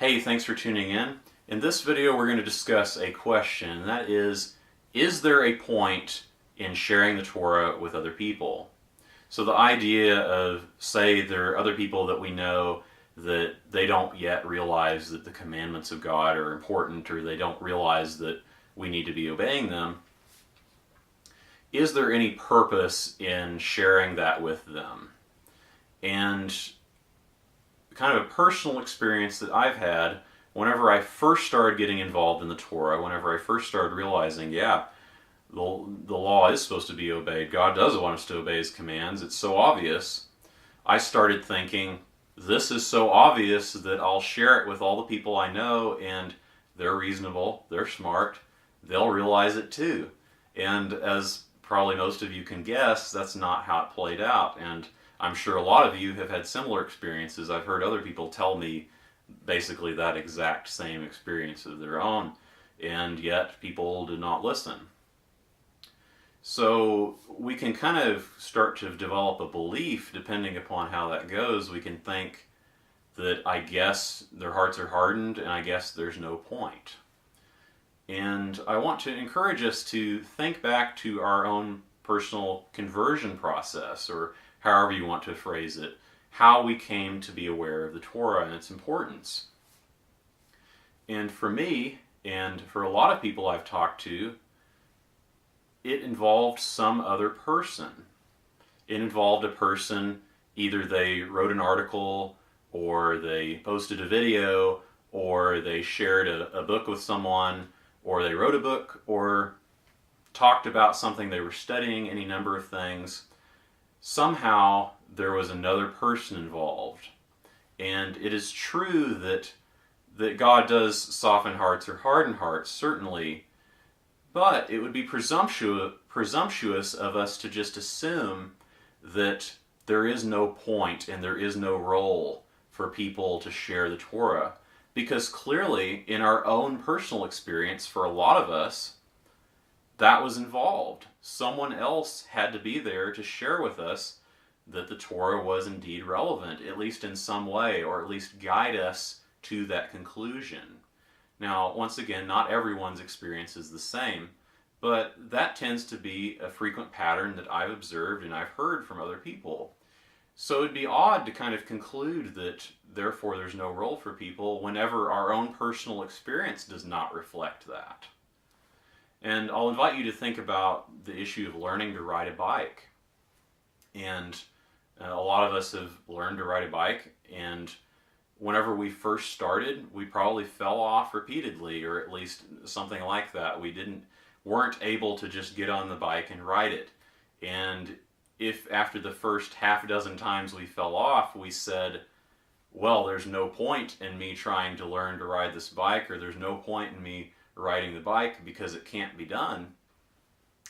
Hey, thanks for tuning in. In this video, we're going to discuss a question, and that is there a point in sharing the Torah with other people? So the idea of, say, there are other people that we know that they don't yet realize that the commandments of God are important, or they don't realize that we need to be obeying them. Is there any purpose in sharing that with them? And kind of a personal experience that I've had whenever I first started getting involved in the Torah, whenever I first started realizing, the law is supposed to be obeyed. God does want us to obey His commands. It's so obvious. I started thinking, this is so obvious that I'll share it with all the people I know, and they're reasonable, they're smart, they'll realize it too. And as probably most of you can guess, that's not how it played out. And I'm sure a lot of you have had similar experiences. I've heard other people tell me basically that exact same experience of their own, and yet people did not listen. So we can kind of start to develop a belief, depending upon how that goes. We can think that I guess their hearts are hardened, and I guess there's no point. And I want to encourage us to think back to our own personal conversion process, or however you want to phrase it, how we came to be aware of the Torah and its importance. And for me, and for a lot of people I've talked to, it involved some other person. It involved a person, either they wrote an article, or they posted a video, or they shared a book with someone, or they wrote a book, or talked about something they were studying, any number of things. Somehow there was another person involved. And it is true that God does soften hearts or harden hearts, certainly, but it would be presumptuous of us to just assume that there is no point and there is no role for people to share the Torah. Because clearly, in our own personal experience, for a lot of us, that was involved. Someone else had to be there to share with us that the Torah was indeed relevant, at least in some way, or at least guide us to that conclusion. Now, once again, not everyone's experience is the same, but that tends to be a frequent pattern that I've observed and I've heard from other people. So it'd be odd to kind of conclude that therefore there's no role for people whenever our own personal experience does not reflect that. And I'll invite you to think about the issue of learning to ride a bike. And a lot of us have learned to ride a bike, and whenever we first started, we probably fell off repeatedly, or at least something like that. We weren't able to just get on the bike and ride it. And if after the first half dozen times we fell off, we said, well, there's no point in me trying to learn to ride this bike, or there's no point in me riding the bike because it can't be done,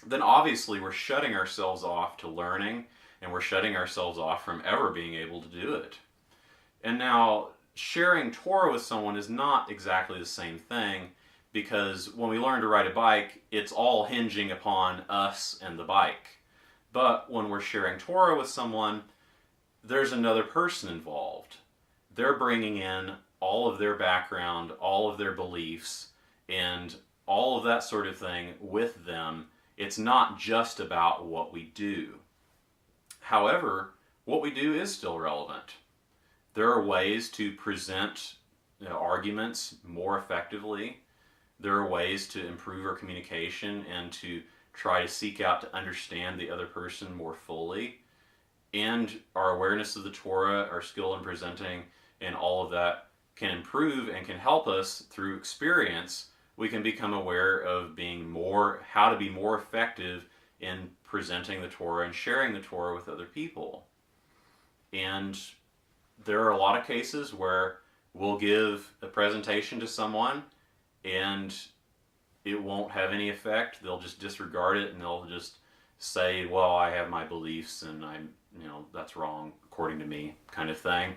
then obviously we're shutting ourselves off to learning, and we're shutting ourselves off from ever being able to do it. And now, sharing Torah with someone is not exactly the same thing, because when we learn to ride a bike, it's all hinging upon us and the bike. But when we're sharing Torah with someone, there's another person involved. They're bringing in all of their background, all of their beliefs, and all of that sort of thing with them. It's not just about what we do. However, what we do is still relevant. There are ways to present arguments more effectively. There are ways to improve our communication and to try to seek out to understand the other person more fully. And our awareness of the Torah, our skill in presenting, and all of that can improve and can help us through experience. We can become aware of how to be more effective in presenting the Torah and sharing the Torah with other people. And there are a lot of cases where we'll give a presentation to someone and it won't have any effect. They'll just disregard it, and they'll just say, well, I have my beliefs and that's wrong according to me, kind of thing.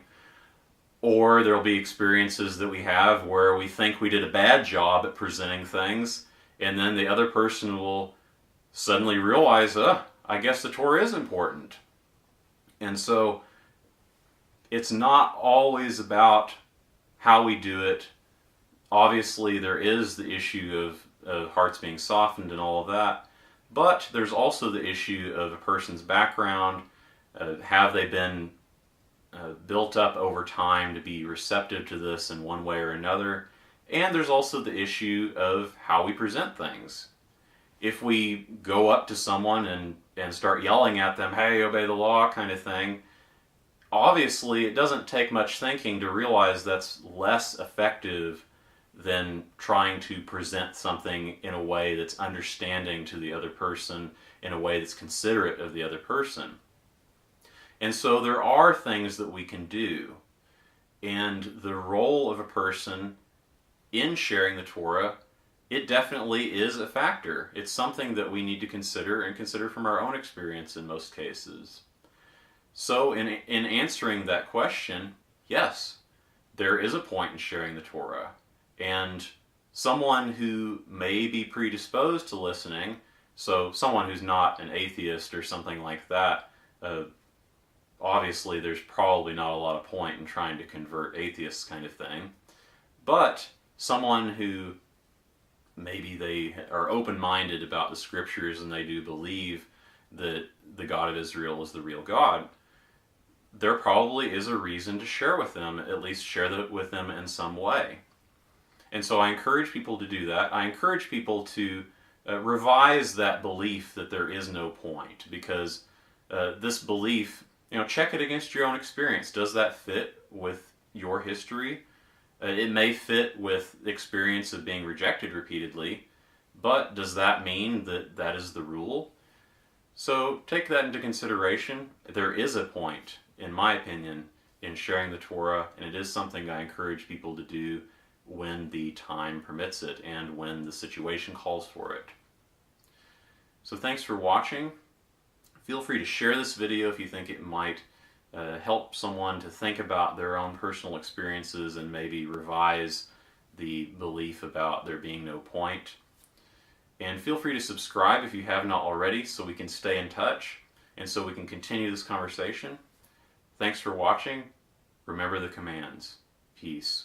Or there'll be experiences that we have where we think we did a bad job at presenting things, and then the other person will suddenly realize, I guess the Torah is important. And so it's not always about how we do it. Obviously, there is the issue of hearts being softened and all of that, but there's also the issue of a person's background. Have they been built up over time to be receptive to this in one way or another? And there's also the issue of how we present things. If we go up to someone and start yelling at them, hey, obey the law kind of thing, obviously it doesn't take much thinking to realize that's less effective than trying to present something in a way that's understanding to the other person, in a way that's considerate of the other person. And so there are things that we can do. And the role of a person in sharing the Torah, it definitely is a factor. It's something that we need to consider, and consider from our own experience in most cases. So in answering that question, yes, there is a point in sharing the Torah. And someone who may be predisposed to listening, so someone who's not an atheist or something like that, obviously there's probably not a lot of point in trying to convert atheists kind of thing. But someone who maybe they are open-minded about the scriptures and they do believe that the God of Israel is the real God, there probably is a reason to share with them, at least share that with them in some way. And so I encourage people to do that. I encourage people to revise that belief that there is no point, because this belief, check it against your own experience. Does that fit with your history? It may fit with the experience of being rejected repeatedly, but does that mean that that is the rule? So take that into consideration. There is a point, in my opinion, in sharing the Torah, and it is something I encourage people to do when the time permits it and when the situation calls for it. So thanks for watching. Feel free to share this video if you think it might help someone to think about their own personal experiences and maybe revise the belief about there being no point. And feel free to subscribe if you have not already, so we can stay in touch and so we can continue this conversation. Thanks for watching. Remember the commands. Peace.